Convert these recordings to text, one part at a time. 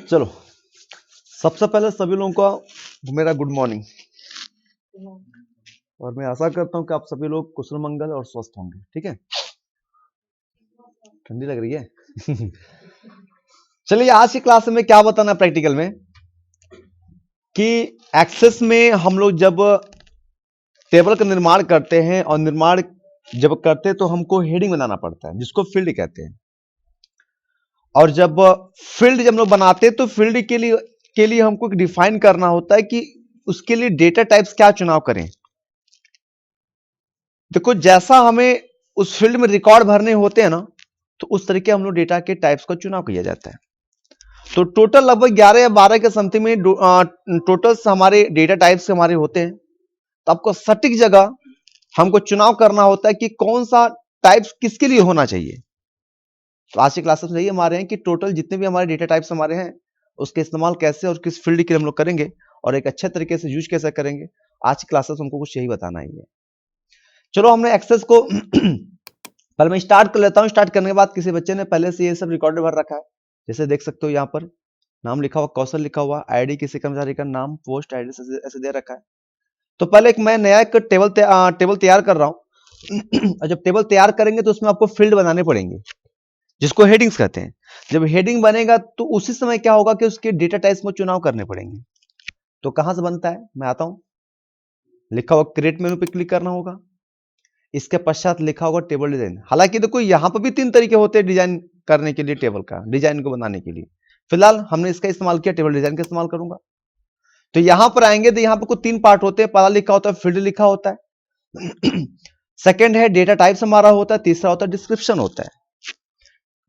चलो, सबसे पहले सभी लोगों को मेरा गुड मॉर्निंग, और मैं आशा करता हूं कि आप सभी लोग कुशल मंगल और स्वस्थ होंगे। ठीक है, ठंडी लग रही है। चलिए, आज की क्लास में क्या बताना प्रैक्टिकल में कि एक्सेस में हम लोग जब टेबल का निर्माण करते हैं और निर्माण जब करते हैं तो हमको हेडिंग बनाना पड़ता है जिसको फील्ड कहते हैं। और जब फील्ड जब हम लोग बनाते हैं तो फील्ड के लिए हमको डिफाइन करना होता है कि उसके लिए डेटा टाइप्स क्या चुनाव करें। देखो, जैसा हमें उस फील्ड में रिकॉर्ड भरने होते हैं ना, तो उस तरीके हम लोग डेटा के टाइप्स का चुनाव किया जाता है। तो टोटल लगभग 11 या 12 के समथिंग में टोटल हमारे डेटा टाइप्स हमारे होते हैं। तो आपको सटीक जगह हमको चुनाव करना होता है कि कौन सा टाइप्स किसके लिए होना चाहिए। तो आज की क्लासेस में यही हमारे हैं कि टोटल जितने भी हमारे डेटा टाइप्स हमारे हैं उसके इस्तेमाल कैसे और किस फील्ड के लिए हम लोग करेंगे और एक अच्छे तरीके से यूज कैसे करेंगे। आज की क्लासेस हमको कुछ यही बताना ही है। चलो, हमने एक्सेस को पहले मैं स्टार्ट कर लेता हूं। स्टार्ट करने के बाद किसी बच्चे ने पहले से ये सब रिकॉर्ड भर रखा है, जैसे देख सकते हो यहाँ पर नाम लिखा हुआ, कौशल लिखा हुआ, आईडी किसी कर्मचारी का नाम, पोस्ट आईडी ऐसे दे रखा है। तो पहले मैं नया एक टेबल तैयार कर रहा हूं। और जब टेबल तैयार करेंगे तो उसमें आपको फील्ड बनाने पड़ेंगे जिसको हेडिंग्स कहते हैं। जब हेडिंग बनेगा तो उसी समय क्या होगा कि उसके डेटा टाइप्स में चुनाव करने पड़ेंगे। तो कहां से बनता है, मैं आता हूं। लिखा हुआ क्रिएट मेनू पे क्लिक करना होगा, इसके पश्चात लिखा होगा टेबल डिजाइन। हालांकि देखो, यहां पर भी 3 तरीके होते हैं डिजाइन करने के लिए, टेबल का डिजाइन को बनाने के लिए। फिलहाल हमने इसका इस्तेमाल किया, टेबल डिजाइन का इस्तेमाल करूंगा। तो यहां पर आएंगे तो यहां पर कुछ 3 पार्ट होते हैं। पहला लिखा होता है फील्ड लिखा होता है, सेकंड है डेटा टाइप्स हमारा होता है, तीसरा होता है डिस्क्रिप्शन होता है।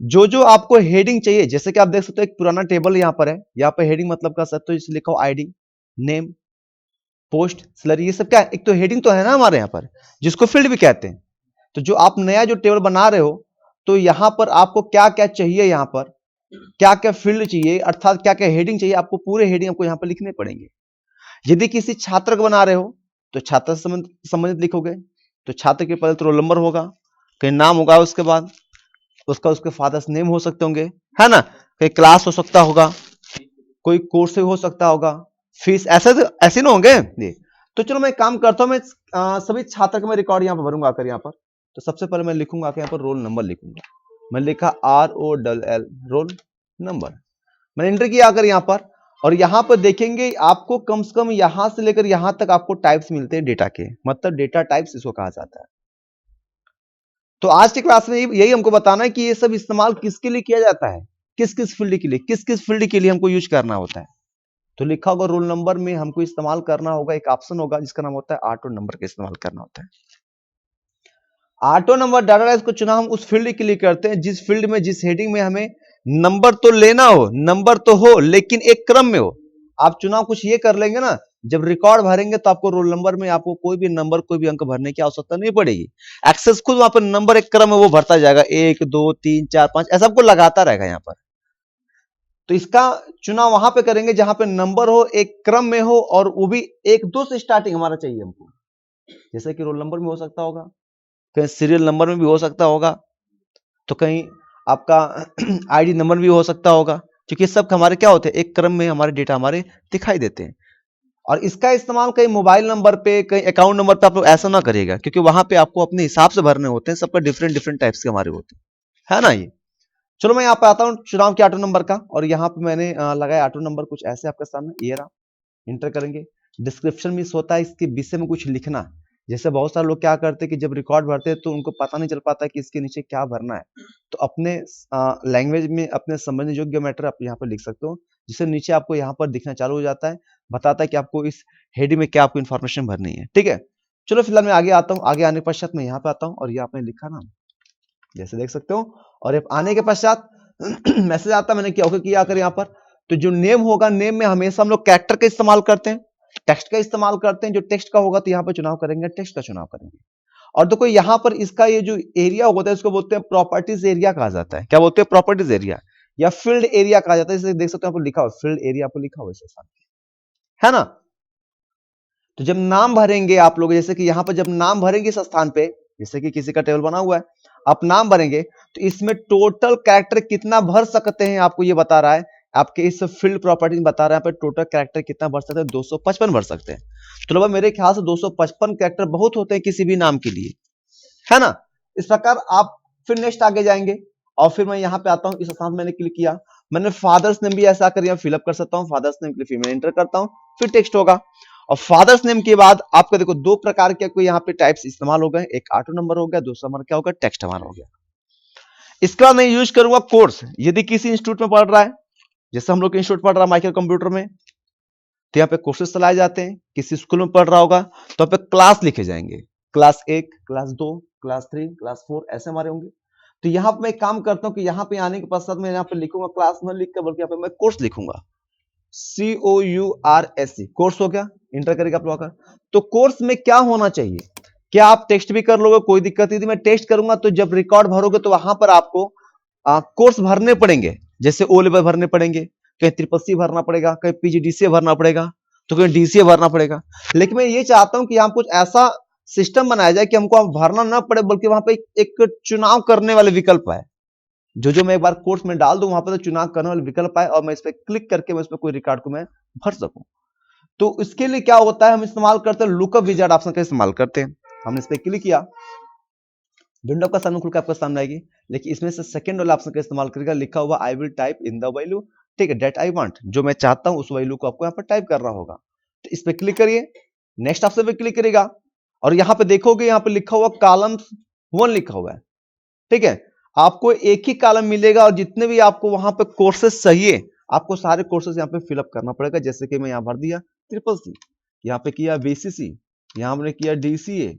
जो आपको हेडिंग चाहिए, जैसे कि आप देख सकते हो एक पुराना टेबल यहां पर है, यहां पर हेडिंग मतलब का सब, तो इसे लिखा हो आईडी, नेम, पोस्ट, सैलरी, ये सब क्या है, एक तो हेडिंग तो है ना हमारे यहाँ पर, जिसको फील्ड भी कहते हैं। तो जो आप नया जो टेबल बना रहे हो तो यहां पर आपको क्या क्या चाहिए, यहां पर क्या क्या फील्ड चाहिए, अर्थात क्या क्या हेडिंग चाहिए, आपको पूरे हेडिंग आपको यहां पर लिखने पड़ेंगे। यदि किसी छात्र को बना रहे हो तो छात्र से संबंधित लिखोगे, तो छात्र के पहले तो रोल नंबर होगा, कहीं नाम होगा, उसके बाद उसके फादर्स नेम हो सकते होंगे, है ना, कहीं क्लास हो सकता होगा, कोई कोर्स हो सकता होगा, फीस, ऐसे ना होंगे ये। तो चलो मैं काम करता हूं, मैं सभी छात्र का मैं रिकॉर्ड यहां पर भरूंगा आकर यहां पर। तो सबसे पहले मैं लिखूंगा कि यहां पर रोल नंबर लिखूंगा। मैं लिखा ROLL, रोल नंबर। मैंने एंटर किया आकर यहां पर, और यहां पर देखेंगे आपको कम से कम यहां से लेकर यहां तक आपको टाइप्स मिलते हैं डेटा के, मतलब डेटा टाइप्स इसको कहा जाता है। तो आज की क्लास में यही हमको बताना है कि ये सब इस्तेमाल किसके लिए किया जाता है, किस किस फील्ड के लिए, किस किस फील्ड के लिए हमको यूज करना होता है। तो लिखा होगा रोल नंबर में हमको इस्तेमाल करना होगा, एक ऑप्शन होगा जिसका नाम होता है ऑटो नंबर का इस्तेमाल करना होता है। ऑटो नंबर डाटा टाइप को चुनाव हम उस फील्ड के लिए करते हैं जिस फील्ड में, जिस हेडिंग में हमें नंबर तो लेना हो, नंबर तो हो लेकिन एक क्रम में हो। आप चुनाव कुछ ये कर लेंगे ना, जब रिकॉर्ड भरेंगे तो आपको रोल नंबर में आपको कोई भी नंबर, कोई भी अंक भरने की आवश्यकता नहीं पड़ेगी। एक्सेस खुद वहां पर नंबर एक क्रम में वो भरता जाएगा, 1 2 3 4 5 ऐसा आपको लगाता रहेगा यहाँ पर। तो इसका चुनाव वहां पे करेंगे जहां पे नंबर हो, एक क्रम में हो, और वो भी 1 2 से स्टार्टिंग हमारा चाहिए हमको। जैसे कि रोल नंबर में हो सकता होगा, कहीं सीरियल नंबर में भी हो सकता होगा, तो कहीं आपका आईडी नंबर भी हो सकता होगा, क्योंकि सब हमारे क्या होते हैं, एक क्रम में हमारे डेटा हमारे दिखाई देते हैं। और इसका इस्तेमाल कहीं मोबाइल नंबर पे, कहीं अकाउंट नंबर पे आप लोग ऐसा ना करिएगा, क्योंकि वहां पे आपको अपने हिसाब से भरने होते हैं, सबका डिफरेंट डिफरेंट टाइप्स के हमारे होते हैं, है ना ये। चलो मैं यहाँ पे आता हूँ चुनाव के ऑटो नंबर का, और यहाँ पे मैंने लगाया ऑटो नंबर कुछ ऐसे आपके सामने, ये रहा, इंटर करेंगे। डिस्क्रिप्शन में होता है इसके विषय में कुछ लिखना। जैसे बहुत सारे लोग क्या करते हैं कि जब रिकॉर्ड भरते हैं तो उनको पता नहीं चल पाता कि इसके नीचे क्या भरना है। तो अपने लैंग्वेज में, अपने समझने योग्य मैटर आप यहाँ पर लिख सकते हो, जिससे नीचे आपको यहाँ पर दिखना चालू हो जाता है, बताता है कि आपको इस हेडिंग में क्या आपको इन्फॉर्मेशन भरनी है। ठीक है, चलो फिलहाल मैं आगे आता हूँ। आगे आने के पश्चात मैं यहाँ पे आता हूँ, और ये आपने लिखा ना, जैसे देख सकते हो। और आने के पश्चात मैसेज आता, मैंने क्या किया आकर यहाँ पर। तो जो नेम होगा, नेम में हमेशा हम लोग कैरेक्टर का इस्तेमाल करते हैं, टेक्स्ट का इस्तेमाल करते हैं। जो टेक्स्ट का होगा तो यहाँ पर चुनाव करेंगे, टेक्स्ट का चुनाव करेंगे। और देखो यहाँ पर इसका ये जो एरिया होता है इसको बोलते हैं प्रॉपर्टीज एरिया कहा जाता है। क्या बोलते हैं, प्रॉपर्टीज एरिया या फील्ड एरिया कहा जाता है। इसे देख सकते हो, आपको लिखा हुआ फील्ड एरिया, आपको लिखा हुआ है ना। तो जब नाम भरेंगे आप लोग, जैसे कि यहाँ पर जब नाम भरेंगे इस स्थान पे, जैसे कि किसी का टेबल बना हुआ है, आप नाम भरेंगे तो इसमें टोटल कैरेक्टर कितना भर सकते हैं आपको ये बता रहा है आपके इस फील्ड प्रॉपर्टी में बता रहे हैं यहाँ पे टोटल कैरेक्टर कितना भर सकते हैं, 255 भर सकते हैं। तो लगभग मेरे ख्याल से 255 कैरेक्टर बहुत होते हैं किसी भी नाम के लिए, है ना। इस प्रकार आप फिर नेक्स्ट आगे जाएंगे और फिर मैं यहाँ पे आता हूँ, इस स्थान मैंने क्लिक किया, मैंने फादर्स नेम भी ऐसा कर फिलअप कर सकता हूँ। फादर्स नेम के लिए फिर मैं एंटर करता हूँ, फिर टेक्स्ट होगा। और फादर्स नेम के बाद आपका देखो दो प्रकार के कोई यहाँ पे टाइप्स इस्तेमाल हो गए, एक ऑटो नंबर हो गया, दूसरा नंबर क्या होगा, टेक्स्ट हमारा हो गया। इसका मैं यूज करूंगा कोर्स। यदि किसी इंस्टीट्यूट में पढ़ रहा है, जैसे हम लोग इंस्टीट्यूट पढ़ रहा है माइक्रो कंप्यूटर में, तो यहाँ पे कोर्सेज चलाए जाते हैं। किसी स्कूल में पढ़ रहा होगा तो यहाँ पे क्लास लिखे जाएंगे, क्लास 1, क्लास 2, क्लास 3, क्लास 4 ऐसे हमारे होंगे। तो यहाँ पे मैं एक काम करता हूँ कि यहाँ पे आने के पश्चात मैं यहाँ पे लिखूंगा क्लास न लिख कर, बल्कि यहाँ पे मैं कोर्स लिखूंगा, COURSE, कोर्स हो गया। इंटर करेगा आप लोग। तो कोर्स में क्या होना चाहिए, क्या आप टेक्स्ट भी कर लोगे, कोई दिक्कत नहीं। मैं टेक्स्ट करूंगा तो जब रिकॉर्ड भरोगे तो वहां पर आपको कोर्स भरने पड़ेंगे, जैसे ओ लेवल भरने पड़ेंगे, कहीं ट्रिपल भरना पड़ेगा, कहीं PGDCA भरना पड़ेगा, तो कहीं DCA भरना पड़ेगा। लेकिन मैं ये चाहता हूं कि हम कुछ ऐसा सिस्टम बनाया जाए कि हमको भरना ना पड़े, बल्कि वहां पे एक चुनाव करने वाले विकल्प है। जो मैं एक बार कोर्स में डाल दूं वहां पर तो चुनाव करने वाला विकल्प आए और मैं इस पर क्लिक करके मैं इस पर कोई रिकॉर्ड को मैं भर सकूं। तो इसके लिए क्या होता है, हम इस्तेमाल करते हैं लुकअप विजार्ड ऑप्शन का इस्तेमाल करते हैं। हमने इस पर क्लिक किया, विंडो का सामने खुलकर आपका सामने आएगी, लेकिन इसमें से सेकंड वाला ऑप्शन का इस्तेमाल करेगा, लिखा हुआ I will type in the value, ठीक है, दैट आई वांट, जो मैं चाहता हूं उस वैल्यू को आपको यहाँ पर टाइप करना होगा। तो इस पर क्लिक करिए, नेक्स्ट ऑप्शन पे क्लिक करेगा और यहाँ पे देखोगे यहाँ पे लिखा हुआ कॉलम 1 लिखा हुआ है, ठीक है। आपको एक ही कॉलम मिलेगा और जितने भी आपको वहां पे कोर्सेस चाहिए, आपको सारे कोर्सेस यहाँ पे फिलअप करना पड़ेगा। जैसे कि मैं यहाँ भर दिया CCC, यहाँ पे किया BCC, यहाँ हमने किया DCA,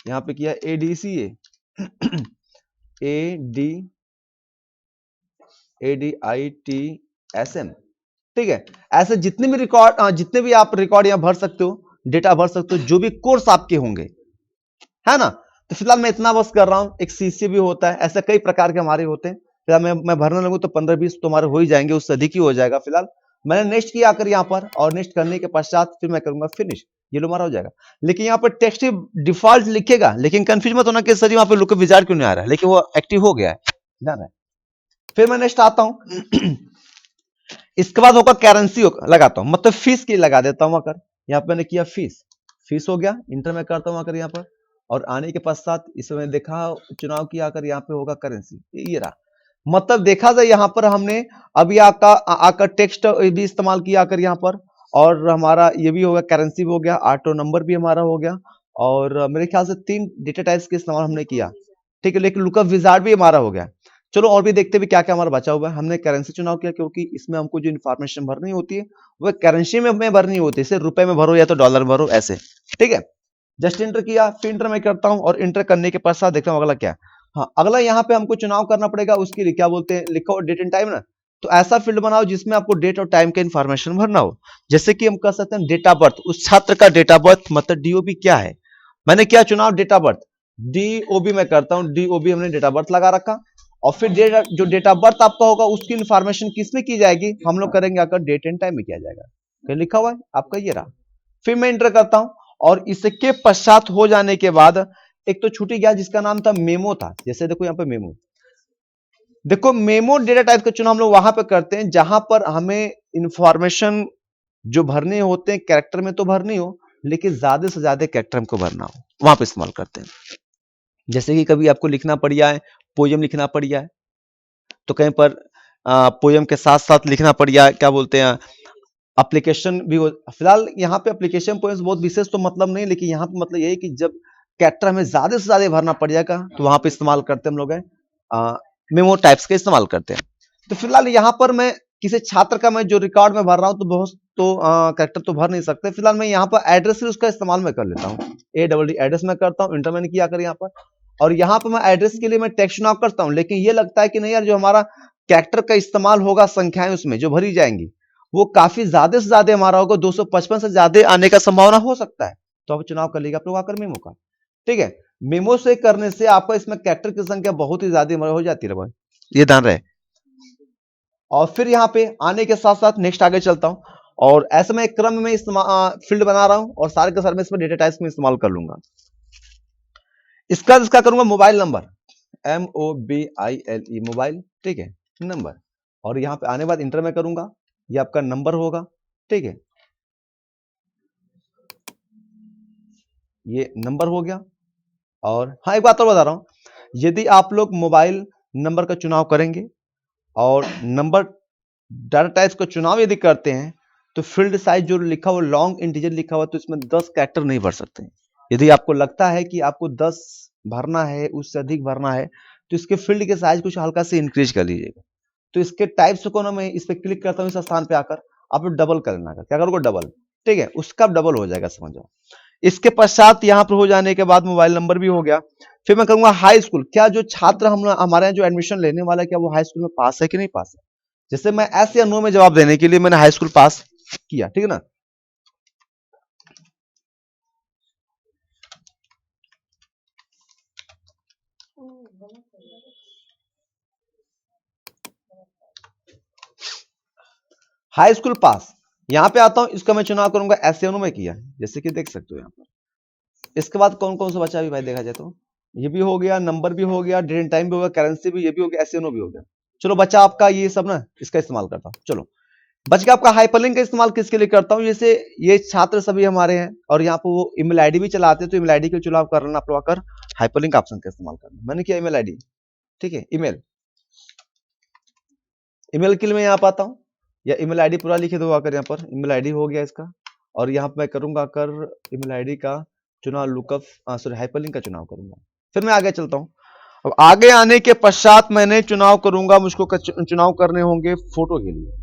यहाँ पे किया ADCA, ADITSM, ठीक है। ऐसे जितने भी रिकॉर्ड, जितने भी आप रिकॉर्ड यहाँ भर सकते हो, डेटा भर सकते हो, जो भी कोर्स आपके होंगे, है ना। तो फिलहाल मैं इतना बस कर रहा हूं। एक CC भी होता है, ऐसे कई प्रकार के हमारे होते हैं। फिलहाल मैं भरने लगूं तो 15-20 तो हमारे हो ही जाएंगे, उससे अधिक ही हो जाएगा। फिलहाल मैंने नेक्स्ट किया आकर यहाँ पर, और नेक्स्ट करने के पश्चात फिर मैं करूंगा फिनिश, ये लो हमारा हो जाएगा। लेकिन यहाँ पर टेक्स्ट डिफॉल्ट लिखेगा, लेकिन कंफ्यूज मत होना कि सर यहाँ पे लुकअप विजार्ड क्यों नहीं आ रहा है, लेकिन वो एक्टिव हो गया है, ध्यान है। फिर मैं नेक्स्ट आता हूं, इसके बाद होगा करेंसी लगाता हूं, मतलब फीस की लगा देता हूं आकर। यहाँ पे मैंने किया फीस हो गया, इंटर में करता हूं आकर यहाँ पर, और आने के पश्चात इसमें देखा चुनाव किया आकर यहाँ पे होगा करेंसी, ये रहा। मतलब देखा जाए यहाँ पर हमने अभी आकर टेक्स्ट भी इस्तेमाल किया आकर यहाँ पर, और हमारा ये भी हो गया, करेंसी भी हो गया, ऑटो नंबर भी हमारा हो गया, और मेरे ख्याल से 3 डेटा टाइप्स के इस्तेमाल हमने किया, ठीक है। लेकिन लुकअप विजार्ड भी हमारा हो गया। चलो और भी देखते भी क्या क्या हमारा बचा हुआ है। हमने करेंसी चुनाव किया क्योंकि इसमें हमको जो इन्फॉर्मेशन भरनी होती है वो करेंसी में भरनी होती है, जैसे रुपए में भरो या तो डॉलर में भरो, ऐसे, ठीक है। जस्ट इंटर किया, फिर इंटर में करता हूं, और इंटर करने के पश्चात देखता हूं अगला क्या। हाँ, अगला यहाँ पे हमको चुनाव करना पड़ेगा, उसके लिए क्या बोलते हैं, लिखो डेट एंड टाइम ना। तो ऐसा फील्ड बनाओ जिसमें आपको डेट और टाइम का इन्फॉर्मेशन भरना हो। जैसे कि हम कह सकते हैं डेट ऑफ बर्थ, उस छात्र का डेट ऑफ बर्थ, मतलब DOB क्या है। मैंने क्या चुनाव, डेट ऑफ बर्थ, DOB में करता हूं, DOB हमने डेट ऑफ बर्थ लगा रखा। और फिर जो डेट ऑफ बर्थ आपका होगा उसकी इन्फॉर्मेशन किसमें की जाएगी, हम लोग करेंगे आकर डेट एंड टाइम में किया जाएगा। कहीं लिखा हुआ है आपका, ये रहा। फिर मैं इंटर करता हूं, और इसके पश्चात हो जाने के बाद एक तो छूट ही गया जिसका नाम था मेमो था। जैसे देखो यहाँ पे मेमो, देखो मेमो डेटा टाइप का चुनाव हम लोग वहां पे करते हैं जहां पर हमें इंफॉर्मेशन जो भरने होते हैं, कैरेक्टर में तो भरनी हो, लेकिन ज्यादा से ज्यादा कैरेक्टर हमको भरना हो, वहां पे इस्तेमाल करते हैं। जैसे कि कभी आपको लिखना पड़ जाए, पोयम लिखना पड़ जाए, तो कहीं पर पोयम के साथ साथ लिखना पड़ जाए, क्या बोलते हैं, एप्लीकेशन भी हो। फिलहाल यहाँ पे एप्लीकेशन पोएम्स बहुत विशेष तो मतलब नहीं, लेकिन यहाँ पे मतलब यही कि जब कैरेक्टर हमें ज्यादा से ज्यादा भरना पड़ जाएगा तो वहां पे इस्तेमाल करते हैं हम लोग मेमो टाइप्स का इस्तेमाल करते हैं। तो फिलहाल यहाँ पर मैं किसी छात्र का मैं जो रिकॉर्ड में भर रहा हूँ तो बहुत तो कैरेक्टर तो भर नहीं सकते। फिलहाल मैं यहाँ पर एड्रेस उसका इस्तेमाल मैं कर लेता हूँ, ADD एड्रेस में करता हूँ, इंटर मैंने किया कर यहाँ पर। और यहाँ पर मैं एड्रेस के लिए मैं टेक्स्ट चुनाव करता हूँ, लेकिन ये लगता है कि नहीं यार, जो हमारा कैरेक्टर का इस्तेमाल होगा, संख्याएं उसमें जो भरी जाएंगी वो काफी ज्यादा से ज्यादा हमारा होगा, 255 से ज्यादा आने का संभावना हो सकता है। तो आप चुनाव कर लीजिए आप लोग आकर मेमो का, ठीक है। मेमो से करने से आपका इसमें कैरेक्टर की संख्या बहुत ही ज्यादा हो जाती है, ये ध्यान रहे। और फिर यहाँ पे आने के साथ साथ नेक्स्ट आगे चलता हूं, और ऐसे में क्रम में फील्ड बना रहा हूं, और सारे के सारे में इसमें डेटा टाइप्स में इस्तेमाल कर लूंगा। इसका करूंगा मोबाइल नंबर, MOBILE मोबाइल, ठीक है, नंबर। और यहाँ पे आने बाद इंटर में करूंगा, ये आपका नंबर होगा, ठीक है, ये नंबर हो गया। और हाँ एक बात और बता रहा हूं, यदि आप लोग मोबाइल नंबर का चुनाव करेंगे और नंबर डाटा टाइप्स का चुनाव यदि करते हैं तो फील्ड साइज जो लिखा हुआ लॉन्ग इंटीजर लिखा हुआ तो इसमें 10 कैरेक्टर नहीं भर सकते। यदि आपको लगता है कि आपको 10 भरना है, उससे अधिक भरना है, तो इसके फील्ड के साइज कुछ हल्का से इंक्रीज कर लीजिएगा। तो इसके टाइप्स को ना मैं इस पर क्लिक करता हूँ, इस स्थान पे आकर आप डबल कर लेना, क्या करोगे डबल, ठीक है, उसका डबल हो जाएगा, समझ जाओ। इसके पश्चात यहाँ पर हो जाने के बाद मोबाइल नंबर भी हो गया। फिर मैं कहूंगा हाई स्कूल, क्या जो छात्र हमारे यहाँ जो एडमिशन लेने वाला है क्या वो हाई स्कूल में पास है कि नहीं पास है। जैसे मैं ऐसे या नो में जवाब देने के लिए मैंने हाई स्कूल पास किया, ठीक है ना। हाई स्कूल पास, यहां पे आता हूं, इसका मैं चुनाव करूंगा ऐसे या नो में किया, जैसे कि देख सकते हो यहां पर। इसके बाद कौन कौन सा बचा अभी भाई देखा जाए तो ये भी हो गया, नंबर भी हो गया, डेट एंड टाइम भी हो गया, करेंसी भी, ये भी हो गया, ऐसे या नो भी हो गया। चलो बचा आपका ये सब ना, इसका इस्तेमाल करता हूं। चलो बच गया आपका हाइपरलिंक का इस्तेमाल किसके लिए करता हूं, जैसे ये छात्र सभी हमारे हैं और यहाँ पर वो ईमेल आईडी भी चलाते हैं, तो ईमेल आईडी के चुनाव करना आप लोग आकर हाइपरलिंक ऑप्शन का इस्तेमाल करना। मैंने किया ईमेल आईडी, ठीक है, ईमेल के लिए मैं यहाँ पाता हूँ, या ईमेल आईडी पूरा लिखे दो आकर, यहाँ पर ईमेल आईडी हो गया इसका, और यहाँ पर मैं करूंगा आकर ईमेल आईडी का चुनाव, लुकअप सॉरी हाइपरलिंक का चुनाव करूंगा। फिर मैं आगे चलता हूँ। अब आगे आने के पश्चात मैंने चुनाव करूंगा, मुझको चुनाव करने होंगे फोटो के लिए।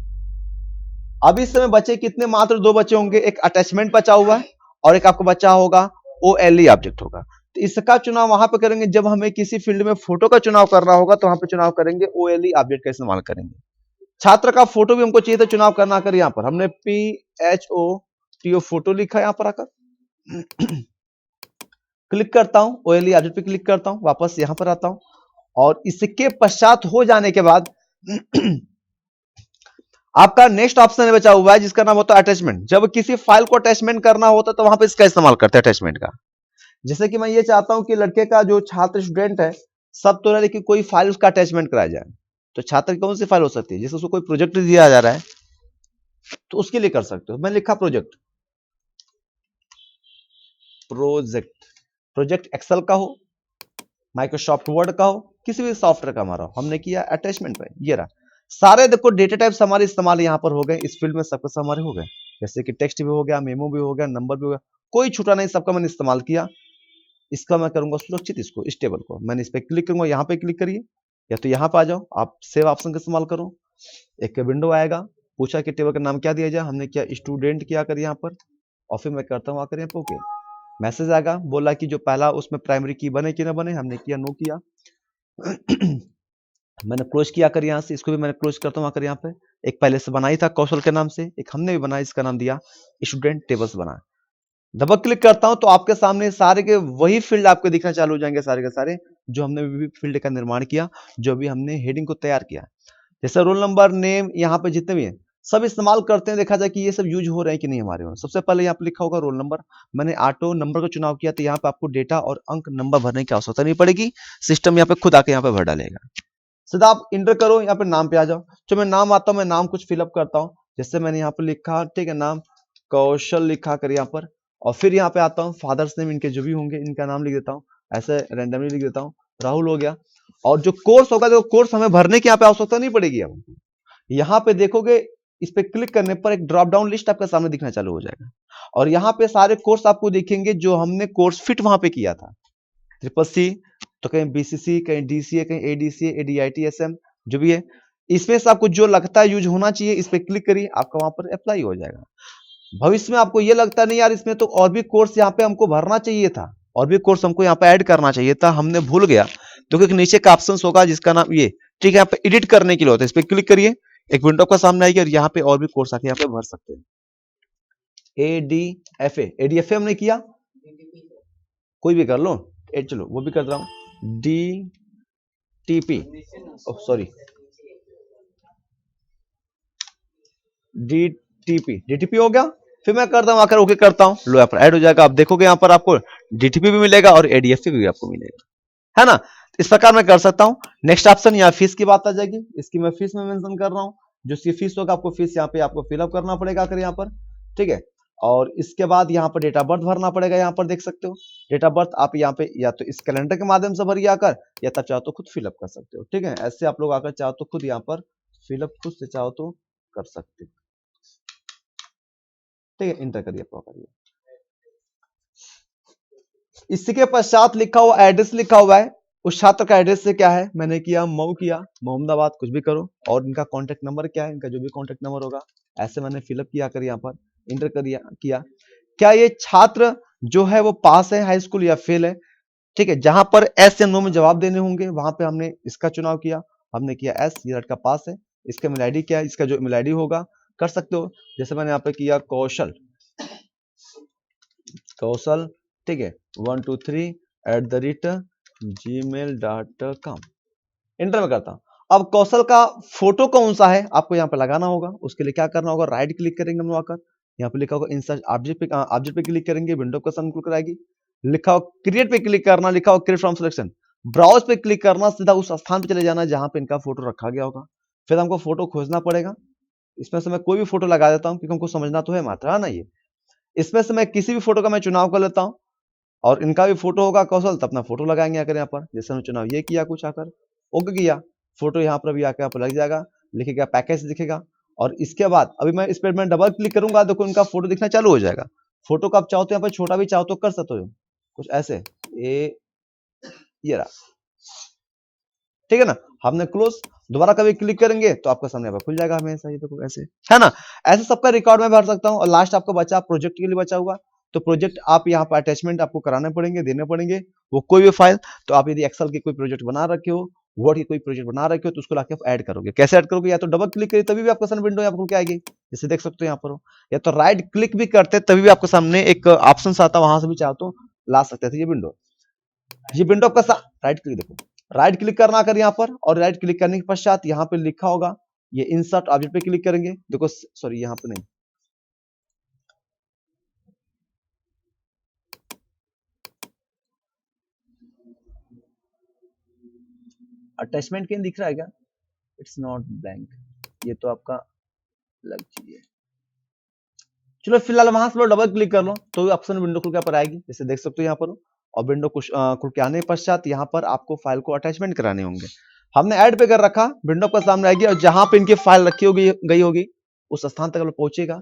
अभी इस समय बचे कितने, मात्र 2 बचे होंगे, एक अटैचमेंट बचा हुआ है और एक आपको बचा होगा OLE ऑब्जेक्ट होगा। तो इसका चुनाव वहां पे करेंगे जब हमें किसी फील्ड में फोटो का चुनाव करना होगा, तो वहां पे चुनाव करेंगे OLE ऑब्जेक्ट का इस्तेमाल करेंगे। छात्र का फोटो भी हमको चाहिए था चुनाव करना कर, यहाँ पर हमने PHOTO फोटो लिखा, यहाँ पर आकर क्लिक करता हूं, OLE ऑब्जेक्ट पे क्लिक करता हूं, वापस यहां पर आता हूं और इसके पश्चात हो जाने के बाद आपका नेक्स्ट ऑप्शन बचा हुआ है जिसका नाम होता है अटैचमेंट। जब किसी फाइल को अटैचमेंट करना होता है तो वहां पे इसका इस्तेमाल करते हैं अटैचमेंट का। जैसे कि मैं ये चाहता हूं कि लड़के का जो छात्र स्टूडेंट है सब तो लेकिन कोई फाइल उसका अटैचमेंट कराया जाए, तो छात्र की कौन सी फाइल हो सकती है, जैसे उसको कोई प्रोजेक्ट दिया जा रहा है तो उसके लिए कर सकते हो। मैंने लिखा प्रोजेक्ट, प्रोजेक्ट एक्सेल का हो, माइक्रोसॉफ्ट वर्ड का हो, किसी भी सॉफ्टवेयर का हमारा, हमने किया अटैचमेंट पे। ये रहा सारे, देखो डेटा टाइप्स हमारे इस्तेमाल यहाँ पर हो गए, इस फील्ड में सब कुछ हमारे हो गए, जैसे कि टेक्स्ट भी हो गया, मेमो भी हो गया, नंबर भी हो गया, कोई छूटा नहीं, सबका मैंने इस्तेमाल किया। इसका मैं करूंगा सुरक्षित, इसको इस टेबल को मैंने इस पे क्लिक करूंगा, यहाँ पे क्लिक करिए या तो यहाँ पे आ जाओ, आप सेव ऑप्शन का इस्तेमाल करो। एक विंडो आएगा, पूछा कि टेबल का नाम क्या दिया जाए, हमने किया स्टूडेंट किया कर यहाँ पर, और फिर मैं करता हूँ आकर यहाँ पे ओके। मैसेज आएगा, बोला कि जो पहला उसमें प्राइमरी की बने कि ना बने, हमने किया नो किया मैंने क्लोज किया कर यहाँ से, इसको भी मैंने क्लोज करता हूँ आकर यहाँ पे। एक पहले से बनाई था कौशल के नाम से, एक हमने भी बनाया, इसका नाम दिया स्टूडेंट टेबल्स बना। डबल क्लिक करता हूं तो आपके सामने सारे के वही फील्ड आपको दिखना चालू हो जाएंगे, सारे के सारे जो हमने भी फील्ड का निर्माण किया, जो भी हमने हेडिंग को तैयार किया। जैसे रोल नंबर, नेम, यहाँ पे जितने भी हैं सब इस्तेमाल करते हैं, देखा जाए कि ये सब यूज हो रहे हैं कि नहीं हमारे में। सबसे पहले यहाँ पे लिखा होगा रोल नंबर, मैंने ऑटो नंबर का चुनाव किया, तो यहाँ पे आपको डेटा और अंक नंबर भरने की आवश्यकता नहीं पड़ेगी, सिस्टम यहाँ पे खुद आके यहाँ पे भर डालेगा। सीधा आप इंटर करो, यहाँ पे नाम पे आ जाओ। जो मैं नाम आता हूँ, मैं नाम कुछ फिलअप करता हूँ, जैसे मैंने यहाँ पे लिखा, ठीक है, नाम कौशल लिखा कर यहाँ पर, और फिर यहाँ पे आता हूँ फादर्स नेम, इनके जो भी होंगे इनका नाम लिख देता हूँ, ऐसे रैंडमली लिख देता हूँ, राहुल हो गया। और जो कोर्स होगा, जो कोर्स हमें भरने की यहाँ पे आवश्यकता नहीं पड़ेगी। अब यहाँ पे देखोगे, इस पे क्लिक करने पर एक ड्रॉप डाउन लिस्ट आपके सामने दिखना चालू हो जाएगा, और यहाँ पे सारे कोर्स आपको दिखेंगे जो हमने कोर्स फिट वहां पे किया था। CCC, तो कहीं BCC, कहीं DCA, कहीं ADCA, ADITSM, जो भी है, इसमें से आपको जो लगता है यूज होना चाहिए, इस पे क्लिक करिए, आपका वहां पर अप्लाई हो जाएगा। भविष्य में आपको ये लगता नहीं यार इसमें तो और भी कोर्स यहाँ पे हमको भरना चाहिए था, और भी कोर्स हमको यहाँ पे ऐड करना चाहिए था, हमने भूल गया, तो एक नीचे का ऑप्शन होगा जिसका नाम ये, ठीक है, यहाँ पे एडिट करने के लिए होता है, इस पे क्लिक करिए, एक विंडो का सामने आएगी और यहाँ पे और भी कोर्स आके यहाँ पे भर सकते हैं। ADFA हमने किया, कोई भी कर लो, चलो वो भी कर रहा हूँ, DTP, सॉरी DTP हो गया। फिर मैं करता हूं आकर ओके करता हूं, लो यहाँ पर ऐड हो जाएगा। आप देखोगे यहाँ पर आपको DTP भी मिलेगा और ADFA भी आपको मिलेगा, है ना। इस प्रकार मैं कर सकता हूं। नेक्स्ट ऑप्शन यहाँ फीस की बात आ जाएगी, इसकी मैं फीस में मेंशन कर रहा हूं। जो सी फीस होगा आपको फीस यहाँ पे आपको फिलअप करना पड़ेगा आकर यहाँ पर, ठीक है। और इसके बाद यहाँ पर डेट ऑफ बर्थ भरना पड़ेगा, यहाँ पर देख सकते हो डेट ऑफ बर्थ आप यहाँ पे या तो इस कैलेंडर के माध्यम से भरिए आकर, या तब चाहो तो खुद फिलअप कर सकते हो, ठीक है। ऐसे आप लोग आकर चाहो तो खुद यहाँ पर फिलअप खुद से चाहो तो कर सकते हो, ठीक है। इंटर करिए प्रॉपर। इसी के पश्चात लिखा हुआ एड्रेस लिखा हुआ है, उस छात्र का एड्रेस से क्या है, मैंने किया मऊ किया, मोहम्मदाबाद कुछ भी करो, और इनका कांटेक्ट नंबर क्या है, इनका जो भी कांटेक्ट नंबर होगा ऐसे मैंने फिलअप किया कर यहाँ पर इंटर किया। क्या ये छात्र जो है वो पास है हाई स्कूल या फेल है, ठीक है। जहां पर एस या नो में जवाब देने होंगे वहां पे हमने इसका चुनाव किया, हमने किया एस, ये लड़का पास है। इसका मेल आईडी क्या है, इसका जो मेल आईडी होगा कर सकते हो, जैसे मैंने यहाँ पे किया कौशल, ठीक है 123@gmail.com, इंटर में करता हूं। अब कौशल का फोटो कौन सा है आपको यहाँ पे लगाना होगा, उसके लिए क्या करना होगा, राइट क्लिक करेंगे हम लोग आकर, यहाँ पे लिखा होगा इंसर्ट ऑब्जेक्ट पे क्लिक करेंगे, विंडो का सामने खुल कर आएगी, लिखा हो क्रिएट पे क्लिक करना, लिखा हो क्रिएट फ्रॉम सिलेक्शन, ब्राउज पे क्लिक करना, सीधा उस स्थान पे चले जाना जहां पे इनका फोटो रखा गया होगा। फिर हमको फोटो खोजना पड़ेगा, इसमें से मैं कोई भी फोटो लगा देता हूँ क्योंकि हमको समझना तो है मात्रा, है ना। ये इसमें से मैं किसी भी फोटो का मैं चुनाव कर लेता हूँ, और इनका भी फोटो होगा कौशल, तो अपना फोटो लगाएंगे आकर यहाँ पर, जैसे हमने चुनाव ये किया कुछ आकर ओके किया, फोटो यहाँ पर भी आकर यहाँ पर लग जाएगा, लिखेगा पैकेज दिखेगा। और इसके बाद अभी मैं इस पर मैं डबल क्लिक करूंगा, देखो इनका फोटो दिखना चालू हो जाएगा। फोटो का आप चाहो तो यहाँ पर छोटा भी चाहो तो कर सकते हो, कुछ ऐसे ये रहा, ठीक है ना। हमने क्लोज, दोबारा कभी क्लिक करेंगे तो आपका सामने खुल जाएगा हमेशा, ये देखो ऐसे, है ना। ऐसे सबका रिकॉर्ड में भर सकता हूँ। और लास्ट आपको बचा प्रोजेक्ट के लिए बचा हुआ, तो प्रोजेक्ट आप यहाँ पर अटैचमेंट आपको कराने पड़ेंगे, देने पड़ेंगे, वो कोई भी फाइल। तो आप यदि एक्सेल की कोई प्रोजेक्ट बना रखे हो, वर्ड की कोई प्रोजेक्ट बना रखे हो, तो उसको लाके आप ऐड करोगे। कैसे ऐड करोगे, या तो डबल क्लिक करिए तभी भी आपका सामने विंडो यहाँ पर क्या आएगी, जैसे देख सकते हो यहाँ पर हो, या तो राइट क्लिक भी करते तभी भी आपके सामने एक ऑप्शन आता, वहां से भी चाहो तो ला सकते थे। ये विंडो आपका राइट क्लिक, देखो राइट क्लिक करना कर यहाँ पर, और राइट क्लिक करने के पश्चात यहाँ पे लिखा होगा ये इंसर्ट ऑब्जेक्ट पे क्लिक करेंगे, देखो सॉरी यहाँ पे नहीं, अटैचमेंट कहीं दिख रहा है क्या, इट्स नॉट ब्लैंक, ये तो आपका अलग चीज है। चलो फिलहाल वहां से डबल क्लिक कर लो तो ऑप्शन विंडो खुल के पर आएगी, जैसे देख सकते हो यहाँ पर। और विंडो खुल के आने के पश्चात यहाँ पर आपको फाइल को अटैचमेंट कराने होंगे। हमने ऐड पे कर रखा, विंडो का सामने आएगी, और जहां पे इनकी फाइल रखी होगी गई होगी उस स्थान तक पहुंचेगा।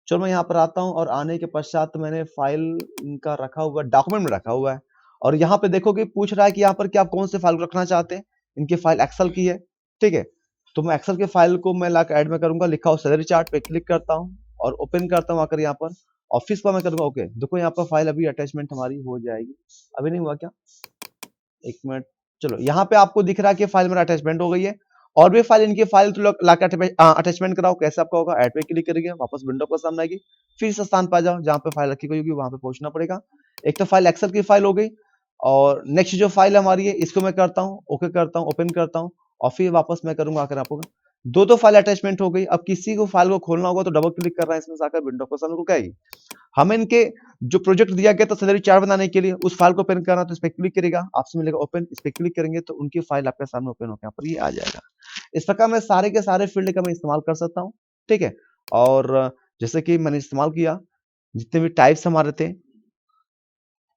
चलो मैं यहाँ पर आता हूँ, और आने के पश्चात मैंने फाइल इनका रखा हुआ डॉक्यूमेंट में रखा हुआ है, और यहाँ पे देखोगे पूछ रहा है कि यहाँ पर कि आप कौन से फाइल को रखना चाहते हैं। इनकी फाइल एक्सेल की है, ठीक है। तो मैं एक्सेल के फाइल को मैं लाकर ऐड में करूंगा, लिखा हो सैलरी चार्ट पे क्लिक करता हूँ और ओपन करता हूँ आकर यहाँ पर ऑफिस पर मैं करूंगा ओके। देखो यहाँ पर फाइल अभी अटैचमेंट हमारी हो जाएगी, अभी नहीं हुआ क्या, एक मिनट। चलो यहाँ पे आपको दिख रहा है कि फाइल मेरा अटैचमेंट हो गई है। और भी फाइल इनकी फाइल तो लाकर अटैचमेंट कराओ, कैसे आपका होगा, ऐड पे क्लिक करेंगे, वापस विंडो पर सामने आएगी, फिर इस स्थान पर जाओ जहाँ पे फाइल रखी गई होगी वहां पे पहुंचना पड़ेगा। एक तो फाइल एक्सेल की फाइल हो गई, और नेक्स्ट जो फाइल हमारी है इसको मैं करता हूँ ओके करता हूँ, ओपन करता हूँ, और फिर वापस मैं करूंगा आकर आपको दो फाइल अटैचमेंट हो गई। अब किसी को फाइल को खोलना होगा तो डबल क्लिक करना है इसमें जाकर, विंडो पर सामने को आएगी। हमें इनके जो प्रोजेक्ट दिया गया था सैलरी चार्ट बनाने के लिए, उस फाइल को ओपन करना तो इस पर क्लिक करेगा, आपसे मिलेगा ओपन, इस पर क्लिक करेंगे तो उनकी फाइल आपके सामने ओपन होकर यहाँ पर ये आ जाएगा। इस प्रकार मैं सारे के सारे फील्ड का मैं इस्तेमाल कर सकता हूँ, ठीक है। और जैसे कि मैंने इस्तेमाल किया जितने भी टाइप्स हमारे थे